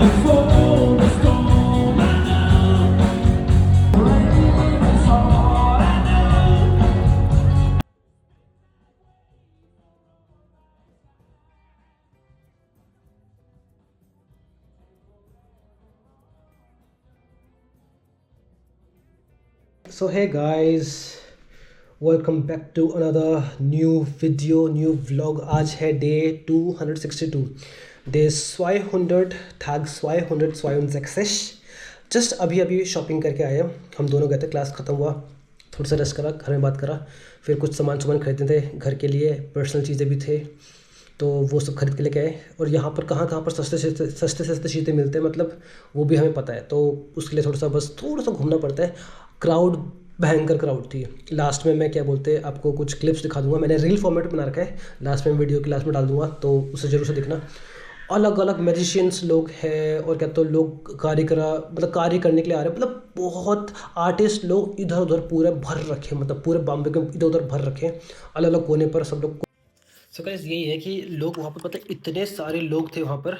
before the storm. I know braving is all I know. So hey guys, welcome back to another new video, new vlog. आज है day 262. Day 200 tag 262. Just अभी अभी shopping करके आए हम दोनों गए थे, क्लास ख़त्म हुआ, थोड़ा सा रेस्ट करा, घर में बात करा, फिर कुछ सामान खरीदने थे घर के लिए, पर्सनल चीज़ें भी थे तो वो सब खरीद के लेके आए। और यहाँ पर कहाँ कहाँ पर सस्ते चीज़ें मिलते हैं, मतलब वो भी हमें पता है, तो उसके लिए थोड़ा सा घूमना पड़ता है। क्राउड, भयंकर क्राउड थी। लास्ट में मैं क्या बोलते हैं आपको कुछ क्लिप्स दिखा दूंगा, मैंने रील फॉर्मेट बना रखा है, लास्ट में वीडियो की लास्ट में डाल दूंगा, तो उसे ज़रूर से देखना। अलग अलग मैजिशियंस लोग हैं और क्या तो लोग मतलब कार्य करने के लिए आ रहे हैं, मतलब बहुत आर्टिस्ट लोग इधर उधर पूरे भर रखे, मतलब पूरे बॉम्बे के इधर उधर भर रखे, अलग अलग कोने पर सब लोग। सो गाइस यही है कि लोग वहाँ पर, मतलब इतने सारे लोग थे वहाँ पर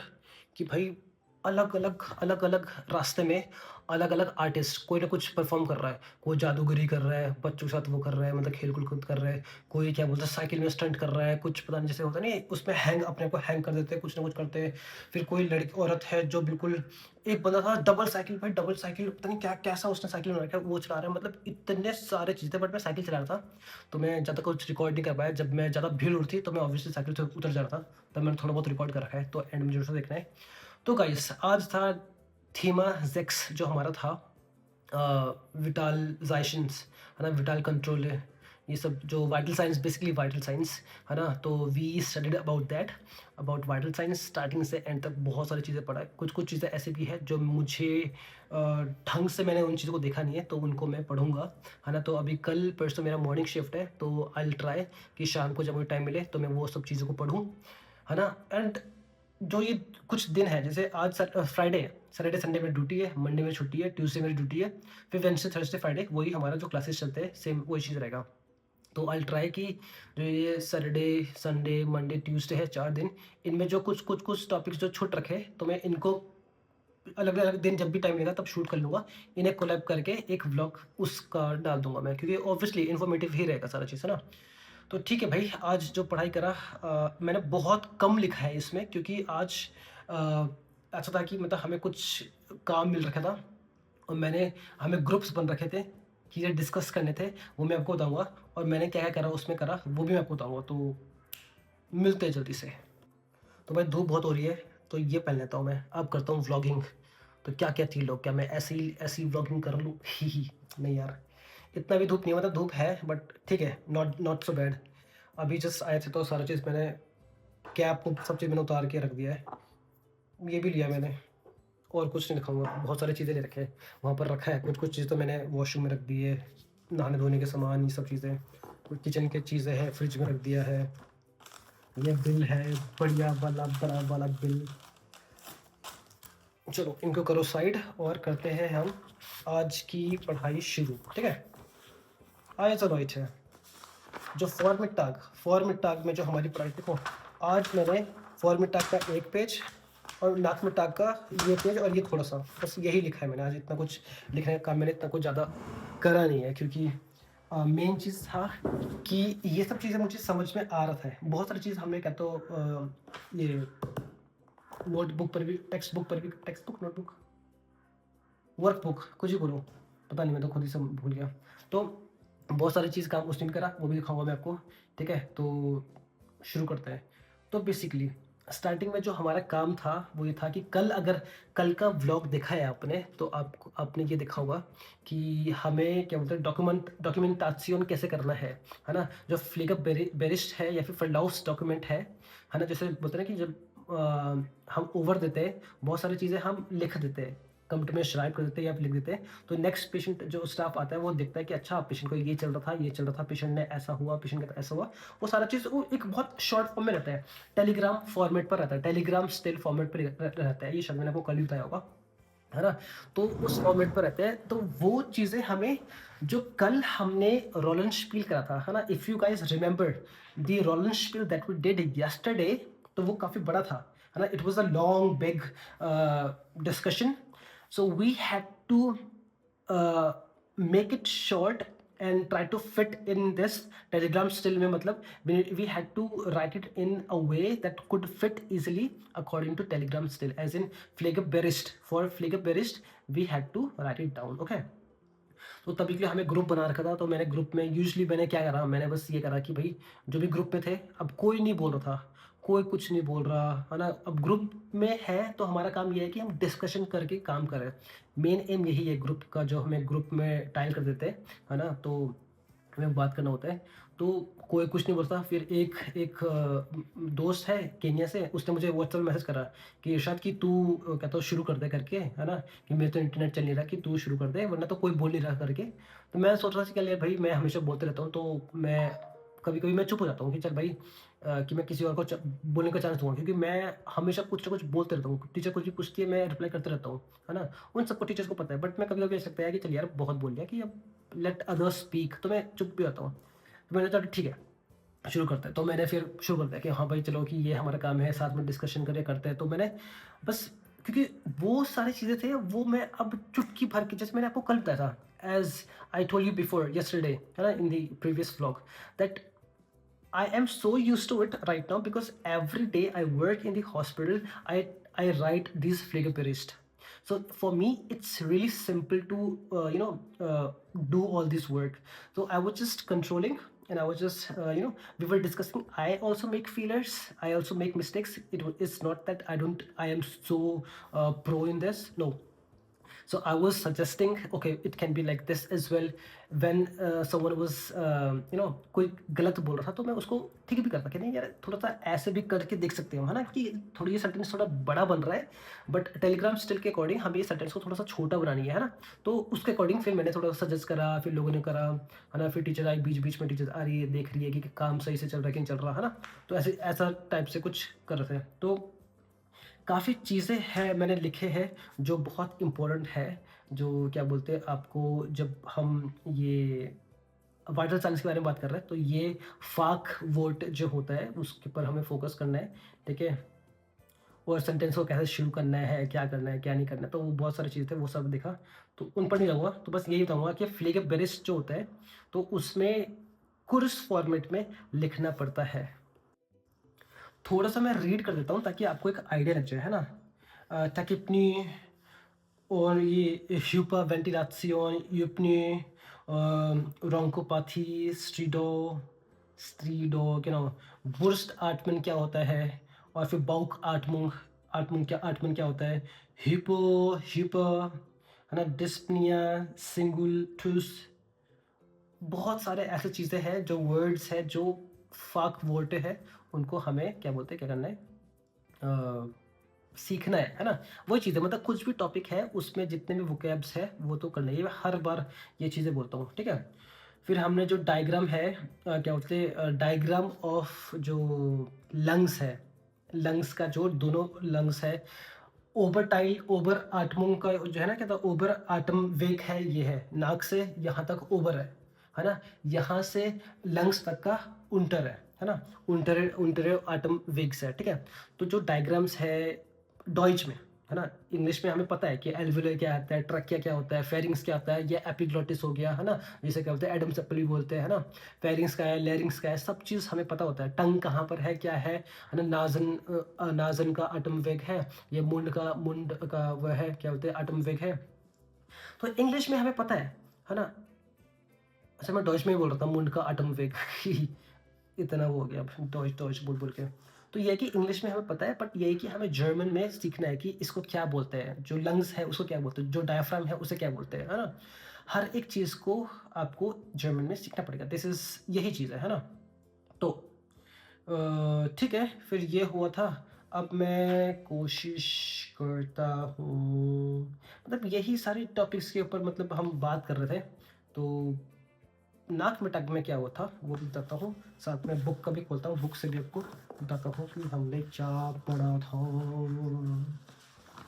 कि भाई अलग अलग रास्ते में अलग अलग आर्टिस्ट कोई ना कुछ परफॉर्म कर रहा है, कोई जादूगरी कर रहा है, बच्चों के साथ वो कर रहा है, मतलब खेल कूद कर रहा है, कोई क्या बोलते हैं साइकिल में स्टंट कर रहा है, कुछ पता नहीं जैसे होता नहीं उसमें हैंग, अपने आप को हैंग कर देते हैं, कुछ ना कुछ करते हैं। फिर कोई लड़की औरत है जो बिल्कुल, एक बंदा था डबल साइकिल, भाई डबल साइकिल पता नहीं क्या कैसा उसने साइकिल बना रखा है, वो चला रहा है, मतलब इतने सारे चीज़ें। बट मैं साइकिल चला रहा था तो मैं ज़्यादा कुछ रिकॉर्ड नहीं कर पाया, जब मैं ज़्यादा भीड़ उठी तो मैं ऑब्वियसली साइकिल से उतर जा रहा था, तब मैंने थोड़ा बहुत रिकॉर्ड कर रखा है, तो एंड में जरूर से देखना है। तो गाइस आज था थीमा जेक्स जो हमारा था, विटालाइजेशंस है ना, विटाल कंट्रोल है, ये सब जो vital science, basically vital science है ना, तो we studied about that, about vital science, starting से एंड तक बहुत सारी चीज़ें पढ़ा है। कुछ चीज़ें ऐसी भी है जो मुझे ढंग से मैंने उन चीज़ों को देखा नहीं है, तो उनको मैं पढ़ूंगा है ना। तो अभी कल परसों मेरा मॉर्निंग शिफ्ट है, तो आई विल ट्राई कि शाम को जब मुझे टाइम मिले तो मैं वो सब चीज़ों को पढूँ है ना। एंड जो ये कुछ दिन है, जैसे आज फ्राइडे है, सैटरडे संडे में ड्यूटी है, मंडे में छुट्टी है, ट्यूसडे मेरी ड्यूटी है, फिर वेडनेसडे थर्सडे फ्राइडे वही हमारा जो क्लासेस चलते हैं सेम वही चीज़ रहेगा। तो आई ट्राई कि जो ये सैटरडे संडे मंडे ट्यूसडे है 4 दिन, इनमें जो कुछ टॉपिक्स जो छूट रखे तो मैं इनको अलग अलग दिन जब भी टाइम मिलेगा तब शूट कर लूँगा, इन्हें कोलैब करके एक व्लॉग उसका डाल दूंगा मैं, क्योंकि ऑब्वियसली इन्फॉर्मेटिव ही रहेगा सारा चीज़ है ना। तो ठीक है भाई, आज जो पढ़ाई करा मैंने बहुत कम लिखा है इसमें, क्योंकि आज अ, ऐसा था कि मतलब हमें कुछ काम मिल रखा था और हमें ग्रुप्स बन रखे थे, चीज़ें डिस्कस करने थे, वो मैं आपको बताऊंगा, और मैंने क्या क्या करा उसमें करा वो भी मैं आपको बताऊंगा। तो मिलते हैं जल्दी से। तो भाई धूप बहुत हो रही है, तो ये पहन लेता हूँ मैं, अब करता हूँ व्लॉगिंग। तो क्या कहती है लोग, क्या मैं ऐसी व्लॉगिंग कर लूँ? ही नहीं यार, इतना भी धूप नहीं, मतलब धूप है बट ठीक है, नॉट नॉट सो बैड। अभी जस्ट आए थे तो सारा चीज़ मैंने, कैप को सब चीज़ मैंने उतार के रख दिया है, ये भी लिया मैंने, और कुछ नहीं दिखाऊंगा, बहुत सारी चीज़ें ले रखे हैं वहाँ पर रखा है, कुछ चीज़ तो मैंने वॉशरूम में रख दी है, नहाने धोने के सामान, ये सब चीज़ें, कुछ किचन की चीज़ें हैं फ्रिज में रख दिया है। ये बिल है, बढ़िया वाला बड़ा वाला बिल। चलो इनको करो साइड और करते हैं हम आज की पढ़ाई शुरू, ठीक है। आया चलो इट है जो फॉर्मेट टाग में जो हमारी पढ़ाई, देखो आज मैंने फॉर्मेट टाग का एक पेज और नाथ में टाग का ये पेज और ये थोड़ा सा, बस यही लिखा है मैंने आज। इतना कुछ लिखने का काम मैंने इतना कुछ ज़्यादा करा नहीं है, क्योंकि मेन चीज़ था कि ये सब चीज़ें मुझे समझ में आ रहा था। बहुत सारी चीज़ हमने क्या तो ये नोटबुक पर भी, टेक्स्ट बुक नोटबुक वर्कबुक कुछ ही बोलो, पता नहीं, मैं तो खुद ही सब भूल गया। तो बहुत सारी चीज़ काम उसने भी करा, वो भी दिखाऊंगा मैं आपको, ठीक है। तो शुरू करते हैं। तो बेसिकली स्टार्टिंग में जो हमारा काम था वो ये था कि कल का व्लॉग देखा है आपने, तो आपने ये देखा होगा कि हमें क्या बोलते हैं डॉक्यूमेंटासियन कैसे करना है ना। जो फ्लिगअप बेरिस्ट है या फिर फरलाउस डॉक्यूमेंट है ना, जैसे बोलते हैं ना कि जब हम ओवर देते हैं, बहुत सारी चीज़ें हम लिख देते हैं, कंप्यूटर में राइट कर देते हैं या फिर लिख देते हैं, तो नेक्स्ट पेशेंट जो स्टाफ आता है वो देखता है कि अच्छा पेशेंट को ये चल रहा था, पेशेंट ने ऐसा हुआ, पेशेंट का ऐसा हुआ, वो सारा चीज़ वो एक बहुत शॉर्ट फॉर्म में रहता है, टेलीग्राम फॉर्मेट पर रहता है, टेलीग्राम स्टाइल फॉर्मेट पर रहता है, ये शब्द मैंने आपको कल ही बताया होगा है ना। तो उस फॉर्मेट पर रहते हैं, तो वो चीज़ें हमें जो कल हमने रोलन स्पील करा था है ना, if you guys remember the rolling spiel that we did yesterday, तो वो काफ़ी बड़ा था, है ना? It was a long big discussion, so we had to make it short and try to fit in this telegram still में, मतलब we had to write it in a way that could fit easily according to telegram still, as in Flagerberist. For Flagerberist we had to write it down, okay? तो तभी के लिए हमें group बना रखा था, तो मैंने ग्रुप में यूजली मैंने क्या करा, मैंने बस ये करा कि भाई जो भी ग्रुप में थे, अब कोई नहीं बोल रहा था, कोई कुछ नहीं बोल रहा, है ना? अब ग्रुप में है तो हमारा काम ये है कि हम डिस्कशन करके काम करें। मेन एम यही है ग्रुप का, जो हमें ग्रुप में टाइम कर देते हैं, है ना? तो हमें बात करना होता है, तो कोई कुछ नहीं बोलता। फिर एक एक दोस्त है केन्या से, उसने मुझे व्हाट्सएप में मैसेज करा कि इरशाद कि तू कहता हो शुरू कर दे करके, है ना? कि मेरे तो इंटरनेट चल नहीं रहा, कि तू शुरू कर दे वरना तो कोई बोल नहीं रहा करके। तो मैं सोच रहा था कि यार भाई मैं हमेशा बोलते रहता हूँ, तो मैं कभी-कभी मैं चुप हो जाता हूँ कि चल भाई कि मैं किसी और को बोलने का चांस दूँगा, क्योंकि मैं हमेशा कुछ ना कुछ बोलते रहता हूँ। टीचर कुछ भी पूछती है मैं रिप्लाई करते रहता हूँ, है ना? उन सबको टीचर्स को पता है, बट मैं कभी-कभी ऐसा लगता है कि चल यार बहुत बोल लिया, कि अब लेट अदर्स स्पीक, तो मैं चुप भी होता हूँ। तो मैंने कहा ठीक है, शुरू करते हैं। तो मैंने फिर शुरू कर दिया कि हाँ भाई चलो कि ये हमारा काम है, साथ में डिस्कशन करें करते हैं। तो मैंने बस, क्योंकि वो सारी चीज़ें थे वो मैं अब चुटकी भर के, जैसे मैंने आपको कल बताया था, as I told you before yesterday, है ना, in the previous vlog, that I am so used to it right now because every day I work in the hospital, I write these Pflegebericht. So for me, it's really simple to do all this work. So I was just controlling, and I was just we were discussing. I also make feelers. I also make mistakes. It's not that I am so pro in this. No, so I was suggesting, okay, it can be like this as well. When someone was कोई गलत बोल रहा था, तो मैं उसको ठीक भी करता कि नहीं यार, थोड़ा सा ऐसे भी करके देख सकते हो, है ना? कि थोड़ी ये सेंटेंस थोड़ा बड़ा बन रहा है, बट टेलीग्राम स्टिल के अकॉर्डिंग हमें ये सेंटेंस को थोड़ा सा छोटा बनानी है ना? तो उसके अकॉर्डिंग फिर मैंने थोड़ा सजेस्ट करा, फिर लोगों ने करा, है ना? फिर टीचर आई, बीच बीच में टीचर आ रही है, देख रही है कि काम सही से चल रहा है कि नहीं चल रहा, है ना? तो ऐसे ऐसा टाइप से कुछ कर रहे थे। तो काफ़ी चीज़ें हैं मैंने लिखे हैं जो बहुत इम्पोर्टेंट है, जो क्या बोलते हैं आपको, जब हम ये वाइटल साइंस के बारे में बात कर रहे हैं, तो ये फाक वोट जो होता है उसके ऊपर हमें फोकस करना है, ठीक है? और सेंटेंस को कैसे शुरू करना है, क्या करना है, क्या नहीं करना है, तो वो बहुत सारी चीज़ें थे, वो सब देखा, तो उन पर नहीं रहूँगा। तो बस यही बताऊँगा कि फ्लेगेबेरिस्ट जो होता है, तो उसमें कुर्स फॉर्मेट में लिखना पड़ता है। थोड़ा-सा मैं रीड कर देता हूँ ताकि आपको एक आइडिया लग जाए, है ना? Tachypnea और ये hyperventilation, यूपनी, ब्रोंकोपैथी, स्ट्रीडो, बुर्स्ट आटमन क्या होता है, और फिर बाउक आटमुंग, आटमन क्या होता है, हिपर, है ना, डिस्पनिया, सिंगुलटुस, बहुत सारे ऐसे चीज़ें हैं जो वर्ड्स हैं जो फाक वर्ड है, उनको हमें क्या बोलते हैं, क्या करना है, सीखना है ना? वही चीज़ है, मतलब कुछ भी टॉपिक है उसमें जितने भी वोकैब्स है वो तो करना है। ये मैं हर बार ये चीज़ें बोलता हूँ, ठीक है? फिर हमने जो डायग्राम है, क्या बोलते हैं, डायग्राम ऑफ जो लंग्स है, लंग्स का जो दोनों लंग्स है, ओबर आटमुंग का जो है ना, क्या था, ओबर आटम वेग है, ये है नाक से यहाँ तक ओबर है ना? यहाँ से लंग्स तक का उंटर है ना? उंटर आटम वेग्स है, ठीक है? तो जो डायग्राम्स है डॉइच में, है ना? इंग्लिश में हमें पता है कि एल्वियोलर क्या आता है, ट्रकिया क्या होता है, फेरिंग्स क्या होता है, ये एपिग्लोटिस हो गया, है ना? जिसे क्या बोलते हैं, एडम्स एप्पल भी बोलते हैं, है ना? फेरिंग्स क्या है, लेरिंग्स क्या है, सब चीज़ हमें पता होता है। टंग कहाँ पर है, क्या है ना? नाज़न का एटम वेग है, ये मुंड का वह है, क्या बोलते हैं, एटम वेग है। तो इंग्लिश में हमें पता है ना? अच्छा मैं डॉइच में ही बोल रहा था, मुंड का एटम वेग इतना वो हो गया अब डॉइच डॉइच बोल बोल के। तो ये है कि इंग्लिश में हमें पता है, बट ये है कि हमें जर्मन में सीखना है कि इसको क्या बोलते हैं, जो लंग्स है उसको क्या बोलते हैं, जो डायफ्राम है उसे क्या बोलते हैं, है ना? हर एक चीज़ को आपको जर्मन में सीखना पड़ेगा। दिस इज़ यही चीज़ है ना? तो ठीक है, फिर ये हुआ था। अब मैं कोशिश करता हूँ, मतलब यही सारी टॉपिक्स के ऊपर मतलब हम बात कर रहे थे। तो नाक में टक में क्या हुआ था वो भी बताता हूँ, साथ में बुक का भी खोलता हूँ, बुक से भी आपको बताता हूँ कि हमने क्या पढ़ा था।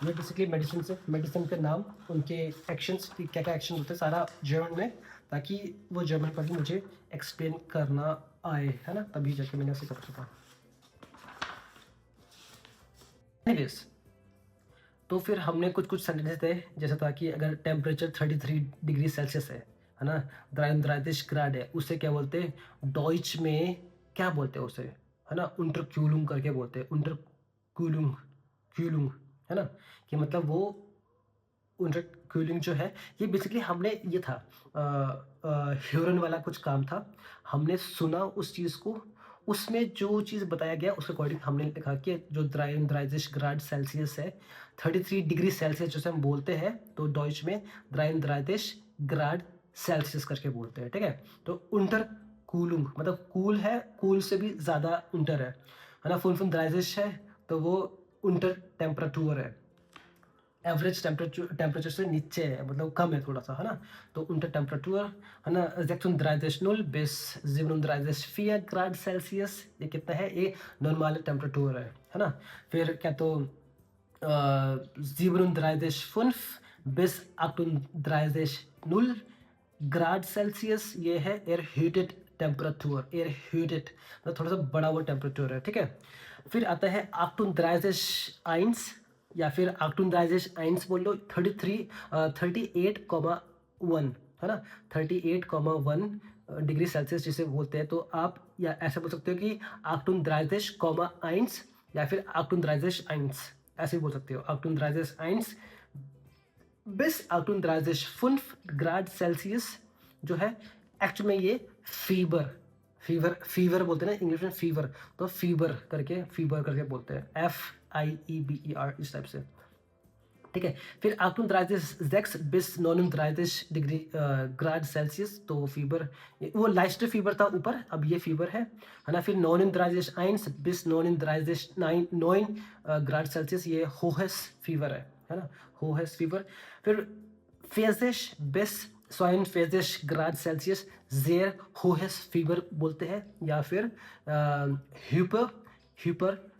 ये बेसिकली मेडिसिन के नाम, उनके एक्शंस कि क्या क्या एक्शन होते हैं, सारा जर्मन में, ताकि वो जर्मन पर भी मुझे एक्सप्लेन करना आए, है ना? तभी जाके मैंने उसे कर सका। एनीवेज, तो फिर हमने कुछ कुछ सेंटेंसेस थे, जैसा था कि अगर टेम्परेचर 33 डिग्री सेल्सियस है ना, 33 ग्राड है, उसे क्या बोलते हैं डॉइच में, क्या बोलते हैं उसे, है ना, unterkühlung करके बोलते हैं, unterkühlung, kühlung, है ना, कि मतलब वो unterkühlung जो है, ये बेसिकली हमने ये था ह्यूरन वाला कुछ काम था, हमने सुना उस चीज़ को, उसमें जो चीज़ बताया गया उसके अकॉर्डिंग हमने लिखा कि जो 33 ग्राड सेल्सियस है, 33 डिग्री सेल्सियस जिसे हम बोलते हैं, तो डॉइच में 33 ग्राड सेल्सियस करके बोलते हैं, ठीक है। तो unterkühlung मतलब कूल है, कूल से भी ज़्यादा unter है ना, 35 है, तो वो unter टेम्परेचर है, एवरेज टेम्परेचर से नीचे है, मतलब कम है थोड़ा सा, है ना, तो unter टेम्परेचर, है ना, 36,0 bis 37,4 ग्राड सेल्सियस, ये कितना है, ये नॉर्मल टेम्परेचर है ना। फिर क्या तो 37,5 bis 38,0 ग्राड सेल्सियस, ये है air heated temperature, air heated मतलब थोड़ा सा बड़ा हुआ टेम्परेचर है, ठीक है। फिर आता है 38,1 या फिर 38,1 बोल लो, 38,1 है ना, 38,1 डिग्री सेल्सियस जिसे बोलते हैं, तो आप या ऐसा बोल सकते हो कि 38,1 या फिर 38,1 ऐसे भी बोल सकते हो, 38,1 bis 38,5 ग्राड सेल्सियस जो है, एक्चुअल में ये फीवर बोलते हैं ना इंग्लिश में, फीवर, तो फीवर करके बोलते हैं, FIEBER इस टाइप से, ठीक है। फिर 38,6 bis 39 डिग्री ग्राड सेल्सियस, तो फीवर, वो लाइस्ट फीवर था ऊपर, अब ये फीवर है ना। फिर 39,1 bis 39,9 ग्राड सेल्सियस, ये होहेस फीवर है ना, होहेस फीवर। फिर 40 bis 42 ग्राड सेल्सियस, जेर होहेस फीवर बोलते हैं, या फिर ह्यूपर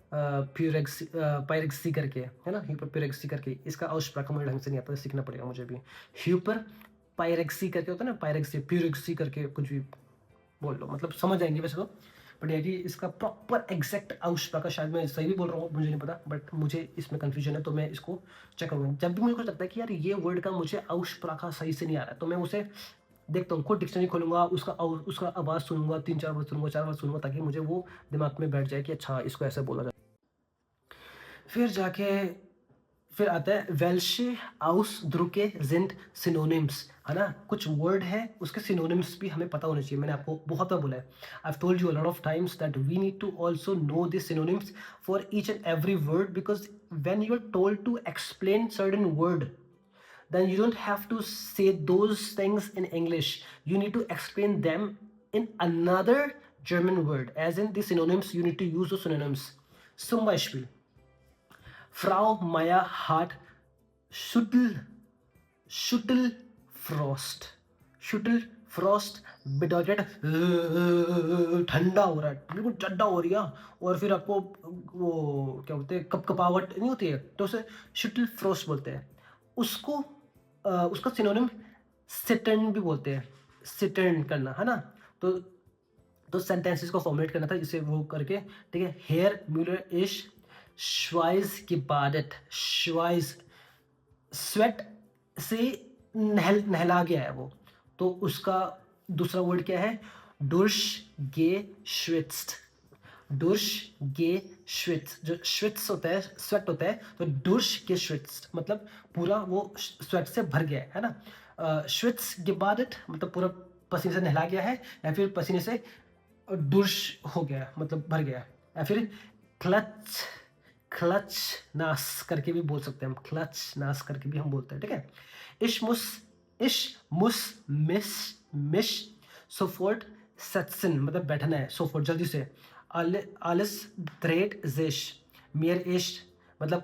पायरेक्सी करके, है ना, ह्यूपर पायरेक्सी करके, इसका औष्प्रक मुझे ढंग से नहीं आता, सीखना पड़ेगा मुझे भी। ह्यूपर पायरेक्सी करके होता है ना, पायरेक्सी प्यूरेक्सी करके कुछ भी बोल लो, मतलब समझ आएंगे वैसे तो, बट ये कि इसका प्रॉपर एग्जैक्ट औष्प्रक, शायद मैं सही भी बोल रहा हूँ, मुझे नहीं पता, बट मुझे इसमें कंफ्यूजन है, तो मैं इसको चेक करूँगा। जब भी मुझे कुछ लगता है कि यार ये वर्ड का मुझे औष्प्रक सही से नहीं आ रहा है, तो मैं उसे देखता हूँ, खुद डिक्शनरी खोलूँगा, उसका आवाज़ सुनूँगा, 3-4 बार सुनूँगा, 4 बार सुनूँगा, ताकि मुझे वो दिमाग में बैठ जाए कि अच्छा इसको ऐसे बोला जाए। फिर जाके फिर आता है वेल्शे आउसद्रुके जिंट सिनोनिम्स, है ना, कुछ वर्ड है उसके सिनोनिम्स भी हमें पता होने चाहिए, मैंने आपको बहुत बार बोला है, I have told you a lot of times that we need to also know the synonyms for each and every word, because when you are told to explain certain word, then you don't have to say those things in English. You need to explain them in another German word, as in the synonyms. You need to use those synonyms. Zum Beispiel, Frau Meyer hat Schüttelfrost. Schüttelfrost bedeutet ठंडा हो रहा है, बिल्कुल ठंडा हो रही है, और फिर आपको वो क्या बोलते हैं, कपकपाहट नहीं होती है, तो उसे शुटलफ्रोस्ट बोलते हैं। उसको उसका सिनोनिम सिटर्न भी बोलते हैं, सिटर्न करना, है ना। तो सेंटेंसेस को फॉर्मुलेट करना था इसे वो करके, ठीक है। हेयर म्यूलर इश श्वाइज की बाडेट, श्वाइज स्वेट से नहला गया है वो, तो उसका दूसरा वर्ड क्या है, डुर्श गे श्विट्स्ट, डुर्श गे श्विट्स, जो श्विट्स होता है स्वेट होता है, तो डुर्श गे श्विट्स मतलब पूरा वो स्वेट से भर गया है ना। श्विट्स गेबाडेट मतलब पूरा पसीने से नहला गया है, या फिर पसीने से डुर्श हो गया मतलब भर गया, या फिर क्लच नास करके भी बोल सकते हैं हम, क्लच नास करके भी हम बोलते हैं, ठीक है। इश मुस मिश सोफोर्ट सत्सन मतलब बैठना है, सोफोर्ट जल्दी से। आलिस द्रेट जिश मियर इश मतलब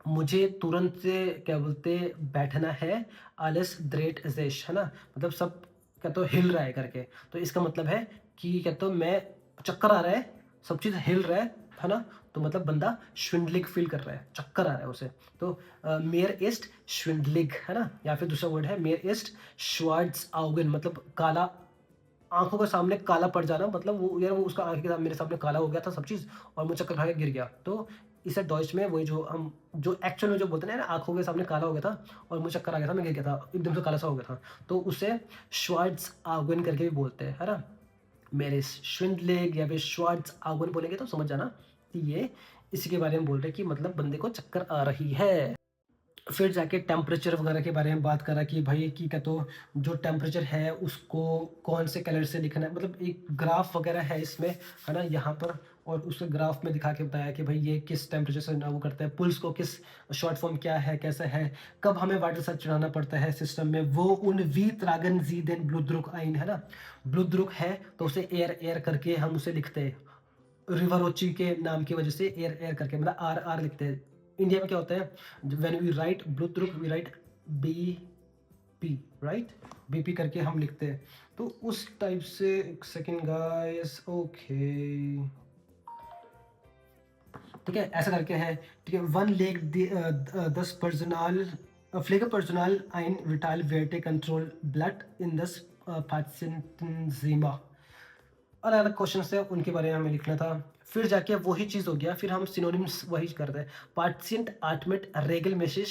मुझे तुरंत से क्या बोलते बैठना है, आलिस द्रेट जिश, है ना, मतलब सब क्या तो हिल रहा है करके, तो इसका मतलब है कि क्या तो मैं चक्कर आ रहा है, सब चीज़ हिल रहा है ना, तो मतलब बंदा श्विंडलिग फील कर रहा है, चक्कर आ रहा है उसे, तो मेयर इस्ट श्विंडलिग, है ना। या फिर दूसरा वर्ड है मेयर इस्ट श्वार्ट्स आउगन मतलब काला, आंखों के सामने काला पड़ जाना, मतलब वो यार वो उसका आंखें के सामने मेरे सामने काला हो गया था सब चीज़, और मुझे चक्कर खा के गिर गया, तो इसे डॉइच में वही जो हम जो एक्चुअल में जो बोलते हैं ना आँखों के सामने काला हो गया था और मुझे चक्कर आ गया था, मैं गिर गया था, एकदम से काला सा हो गया था। तो उसे श्वार्ट्ज़ ऑगन करके भी बोलते हैं, है ना? मेरे श्विंडलिंग या फिर श्वार्ट्ज़ ऑगन बोलेंगे तो समझ जाना कि ये इसी के बारे में बोल रहे हैं कि मतलब बंदे को चक्कर आ रही है। फिर जाके टेम्परेचर वगैरह के बारे में बात करा कि भाई कि क्या तो जो टेम्परेचर है उसको कौन से कलर से लिखना है, मतलब एक ग्राफ वगैरह है इसमें, है ना, यहाँ पर। और उसके ग्राफ में दिखा के बताया कि भाई ये किस टेम्परेचर से ना वो करता है, पुल्स को किस शॉर्ट फॉर्म क्या है, कैसा है, कब हमें वाइटल साइन चढ़ाना पड़ता है सिस्टम में, वो उन वी त्रागन जी देन ब्लूद्रुक आइन, है ना। ब्लूद्रुक है तो उसे एयर एयर करके हम उसे लिखते हैं, रिवरोची के नाम की वजह से एयर एयर करके, मतलब आर आर लिखते हैं। इंडिया में क्या होता है, व्हेन वी राइट ब्लूद्रुक we write B P, right, BP करके हम लिखते हैं। तो उस टाइप से एक सेकेंड गाइस, ओके, ठीक है, ऐसा करके है, ठीक है। वन लेग दस पर्सनल फ्लेगर पर्सनल आइन विटाल वेटे कंट्रोल ब्लड इन दस पार्टसिंजिमा। अलग अलग क्वेश्चन है उनके बारे में हमें लिखना था। फिर जाके वही चीज़ हो गया, फिर हम सिनोनिम्स वही करते हैं। पार्टिसेंट आर्टमेट रेगल मेसेज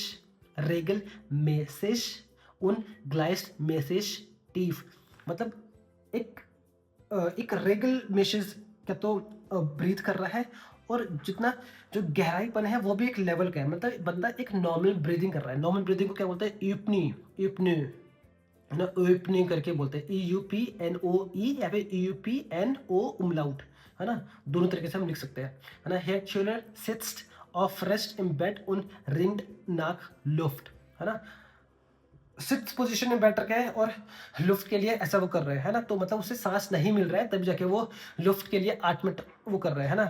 उन ग्लाइस्ट मेसेज टीफ, मतलब एक एक रेगल मेसेज क्या तो ब्रीथ कर रहा है, और जितना जो गहराईपन है वो भी एक लेवल का है, मतलब बंदा एक नॉर्मल ब्रीदिंग कर रहा है। नॉर्मल ब्रीदिंग को क्या बोलते हैं, यूपनी, यूपनी, है ना, ओपनिंग करके बोलते हैं, EUPNOE या फिर EUPNO उमलाउट, है ना, दोनों तरीके से हम लिख सकते हैं, है ना। Head shoulder sits of rest in bed उन रिंग्ड नाक लुफ्ट, है ना, सिक्स पोजीशन में बैठ रखा है और लुफ्ट के लिए ऐसा वो कर रहे हैं, है ना। तो मतलब उसे सांस नहीं मिल रहा है, तब जाके वो लुफ्ट के लिए 8 मिनट वो कर रहे हैं, है ना।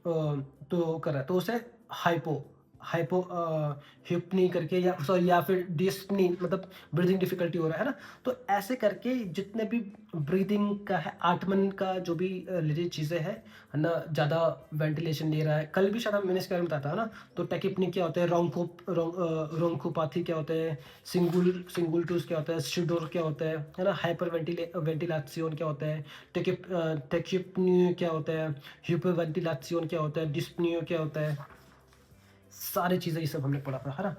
तो कर रहा है तो उसे हाइपो हाइपो हिप्नी करके, या सॉरी, या फिर डिस्पनी, मतलब ब्रीदिंग डिफिकल्टी हो रहा है ना। तो ऐसे करके जितने भी ब्रीदिंग का है, आठमन का जो भी रिलेटेड चीज़ें हैं, है ना, ज़्यादा वेंटिलेशन ले रहा है, कल भी शायद मैंने इसके बारे में बताया था ना। तो टेकिपनी क्या होता है, रोंकोपाथी क्या होता है, सिंगुलटूस क्या होता है, स्टूडोर क्या होता है ना, हाइपर वेंटिलासियोन क्या होता है, टेकिपनी क्या होता है, हाइपर वेंटिलासियोन क्या होता है, डिस्पनी क्या होता है, सारी चीज़ें ये सब हमने पढ़ा था, है ना।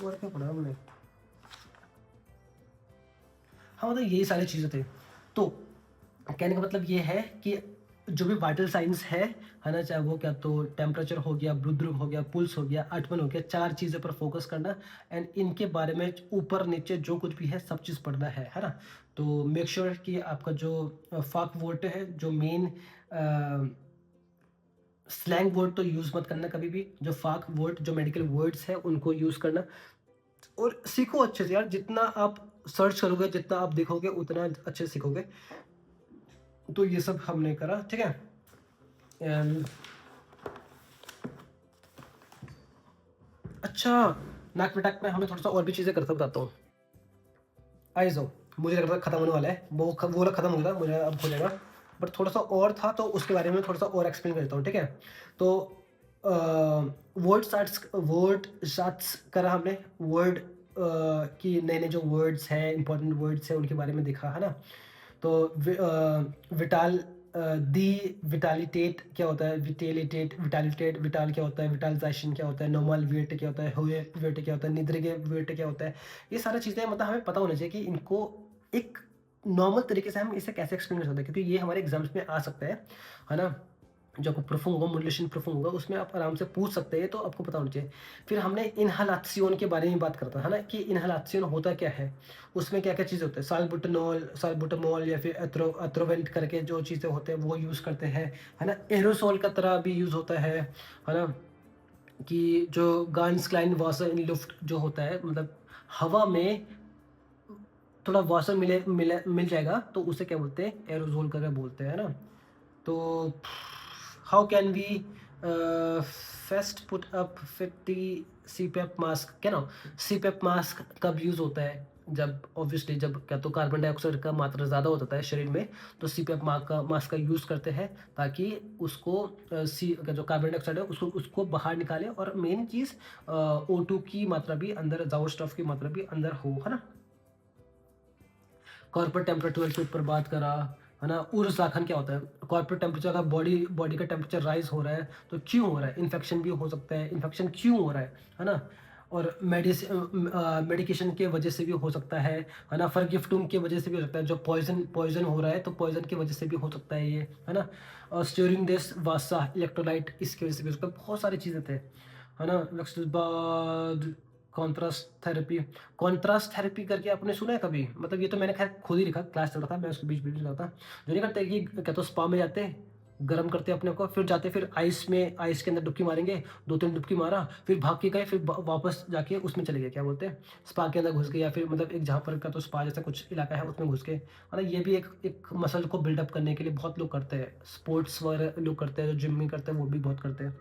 और क्या पढ़ा हमने, हाँ, मतलब यही सारी चीज़ें थे। तो कहने का मतलब ये है कि जो भी वाइटल साइंस है ना, चाहे वो क्या तो टेम्परेचर हो गया, ब्लूद्रुक हो गया, पुल्स हो गया, आठमन हो गया, 4 चीज़ों पर फोकस करना, एंड इनके बारे में ऊपर नीचे जो कुछ भी है सब चीज़ पढ़ना है ना। तो मेक श्योर कि आपका जो फाक वर्ड है, जो मेन स्लैंग वर्ड तो यूज़ मत करना कभी भी, जो फाक वर्ड जो मेडिकल वर्ड्स है उनको यूज़ करना, और सीखो अच्छे से यार, जितना आप सर्च करोगे, जितना आप देखोगे, उतना अच्छे से सीखोगे। तो ये सब हमने करा, ठीक है। एंड अच्छा, नाक में हमें थोड़ा सा और भी चीज़ें करता बताता हूँ। आइज़ो, मुझे लग रहा था खत्म होने वाला है, वो वाला खत्म हो गया, मुझे अब हो जाएगा, बट थोड़ा सा और था, तो उसके बारे में थोड़ा सा और एक्सप्लेन कर देता हूँ, ठीक है। तो वर्ड शार्ट्स करा हमने, वर्ड की नए नए जो वर्ड्स हैं, इंपॉर्टेंट वर्ड्स हैं, उनके बारे में देखा, है ना। तो विटाल दी विटालिटेट क्या होता है, विटालिटेट विटाल क्या होता है, विटालाइजेशन क्या होता है, नॉर्मल वेट क्या होता है, हुए वेट क्या होता है, निद्रे वेट क्या होता है, ये सारी चीज़ें मतलब हमें पता होना चाहिए कि इनको एक नॉर्मल तरीके से हम इसे कैसे एक्सप्लेन कर सकते हैं, क्योंकि ये हमारे एग्जाम्स में आ सकता है ना। जो आपको प्रूफ होगा, मॉड्यूलेशन प्रूफ होगा, उसमें आप आराम से पूछ सकते हैं, तो आपको पता होना चाहिए। फिर हमने इनहलासियोन के बारे में बात करता है ना, कि इनहलासियोन होता क्या है, उसमें क्या क्या चीज़ होता है, सालबुटामॉल या फिर अथ्रोवेंट करके जो चीज़ें होते हैं वो यूज़ करते हैं, है ना। एरोसोल का तरह भी यूज़ होता है ना। कि जो गान्स क्लाइन वासर इन लुफ्ट जो होता है, मतलब हवा में थोड़ा वासर मिल जाएगा, तो उसे क्या बोलते हैं, एरोसोल करके बोलते हैं ना। तो how can we fast put up 50 CPAP mask, क्या ना, CPAP मास्क कब यूज़ होता है, जब ऑब्वियसली जब क्या तो कार्बन डाइऑक्साइड का मात्रा ज़्यादा होता है शरीर में, तो CPAP मास्क का यूज़ करते हैं, ताकि उसको जो कार्बन डाइऑक्साइड है उसको उसको बाहर निकाले, और मेन चीज़ O2 की मात्रा भी अंदर, जाओस्टॉफ की मात्रा भी अंदर हो, है ना। कॉर्पोरेट टेम्परेचर के ऊपर बात करा, है ना? ऊर्ध्वाधर क्या होता है? कॉर्पोरेट टेम्परेचर, अगर बॉडी का टेम्परेचर राइज़ हो रहा है, तो क्यों हो रहा है? इन्फेक्शन भी हो सकता है, इन्फेक्शन क्यों हो रहा है ना? और मेडिकेशन की वजह से भी हो सकता है ना? फॉरगिफ्टुम की वजह से भी हो सकता है, जो पॉइज़न हो रहा है, तो पॉइज़न की वजह से भी हो सकता है ये, है ना? और स्टीयरिंग दिस वासा इलेक्ट्रोलाइट, इसकी वजह से भी हो सकता है, बहुत सारी चीज़ें थे, है ना? नेक्स्ट उसके बाद कॉन्ट्रास्ट थेरेपी करके आपने सुना है कभी? मतलब ये तो मैंने खैर खुद ही लिखा, क्लास चल रहा था, मैं उसके बीच लिख रहा था। जो नहीं करते कि क्या तो स्पा में जाते हैं, गरम करते हैं अपने को, फिर जाते फिर आइस के अंदर डुबकी मारेंगे, 2-3 डुबकी मारा, फिर भाग के गए, फिर वापस जाके उसमें चले गए, क्या बोलते हैं, स्पा के अंदर घुस गए, या फिर मतलब एक जहाँ पर का तो स्पा जैसा कुछ इलाका है उसमें घुस गए। मतलब ये भी एक मसल को बिल्डअप करने के लिए बहुत लोग करते हैं, स्पोर्ट्स वगैरह लोग करते हैं, जो जिम में करते हैं वो भी बहुत करते हैं।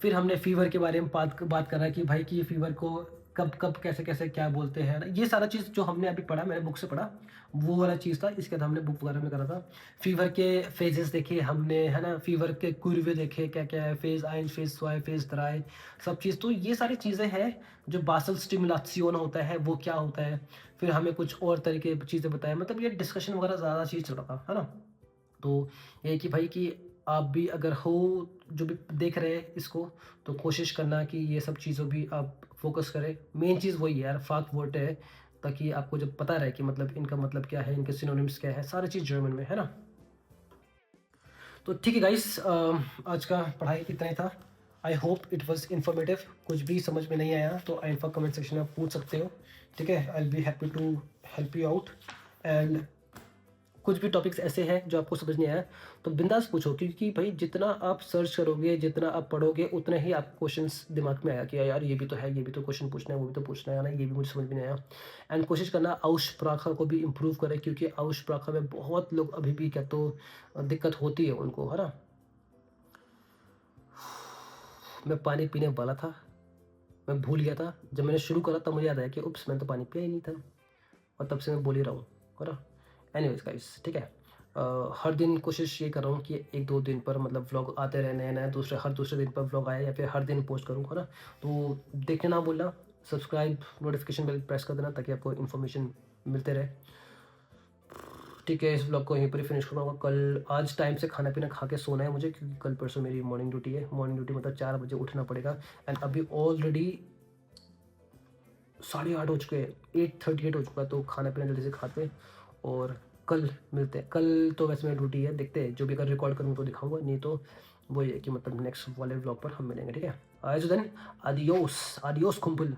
फिर हमने फ़ीवर के बारे में बात करा कि भाई कि ये फ़ीवर को कब कैसे-कैसे क्या बोलते हैं ना, ये सारा चीज़ जो हमने अभी पढ़ा, मैंने बुक से पढ़ा, वो वाला चीज़ था। इसके बाद हमने बुक वगैरह में करा था। फ़ीवर के फ़ेजेज़ देखे हमने, है ना? फ़ीवर के कुर्वे देखे, क्या-क्या है, फ़ेज़ 1, फ़ेज़ 2, फ़ेज़ 3 सब चीज़। तो ये सारी चीज़ें हैं, जो बासल स्टिमुलेशन होता है, वो क्या होता है? फिर हमें कुछ और तरीके चीज़ें बताएँ, मतलब ये डिस्कशन वगैरह ज़्यादा चीज़ चल रहा था, है ना? तो ये है कि भाई कि आप भी अगर हो, जो भी देख रहे हैं इसको, तो कोशिश करना कि ये सब चीज़ों भी आप फ़ोकस करें। मेन चीज़ वही है यार, फ़ाक-वर्ड है, ताकि आपको जब पता रहे कि मतलब इनका मतलब क्या है, इनके सिनोनिम्स क्या है, सारी चीज़ जर्मन में, है ना? तो ठीक है गाइस, आज का पढ़ाई इतना ही था। I hope it was informative. कुछ भी समझ में नहीं आया तो इन्फो कमेंट सेक्शन में पूछ सकते हो, ठीक है? I will be happy to help you out. And कुछ भी टॉपिक्स ऐसे हैं जो आपको समझ नहीं आया, तो बिंदास पूछो, क्योंकि भाई जितना आप सर्च करोगे, जितना आप पढ़ोगे, उतना ही आपको क्वेश्चंस दिमाग में आएगा कि यार ये भी तो है, ये भी तो क्वेश्चन पूछना है, वो भी तो पूछना है ना, ये भी मुझे समझ में नहीं आया। एंड कोशिश करना आउशप्राखा को भी इम्प्रूव करें, क्योंकि आउशप्राखा में बहुत लोग अभी भी क्या तो दिक्कत होती है उनको, है ना? मैं पानी पीने वाला था, मैं भूल गया था। जब मैंने शुरू करा तब मुझे याद आया कि उप्स, मैंने तो पानी पिया ही नहीं था, और तब से मैं बोल ही रहा हूँ, है ना? एनीवेज़ गाइस, ठीक है? हर दिन कोशिश ये कर रहा हूँ कि 1-2 दिन पर मतलब व्लॉग आते रहे नए-नए, हर दूसरे दिन पर व्लॉग आए, या फिर हर दिन पोस्ट करूँ, है ना? तो देखने ना भूलना, सब्सक्राइब, नोटिफ़िकेशन बेल प्रेस कर देना, ताकि आपको इन्फॉर्मेशन मिलते रहे। ठीक है, इस व्लॉग को यहीं पर ही फिनिश करूँगा। कल आज टाइम से खाना-पीना खा के सोना है मुझे, क्योंकि कल परसों मेरी मॉर्निंग ड्यूटी है। मॉर्निंग ड्यूटी मतलब 4 बजे उठना पड़ेगा, एंड अभी ऑलरेडी 8:30 हो चुके हैं, 8:38 हो चुका है, तो खाना-पीना जल्दी से खाते हैं और कल मिलते हैं। कल तो वैसे मेरी ड्यूटी है, देखते हैं, जो भी अगर रिकॉर्ड करूँ तो दिखाऊँगा, नहीं तो वही है कि मतलब नेक्स्ट वाले व्लॉग पर हम मिलेंगे, ठीक है? So then, adios, adios कुम्पल।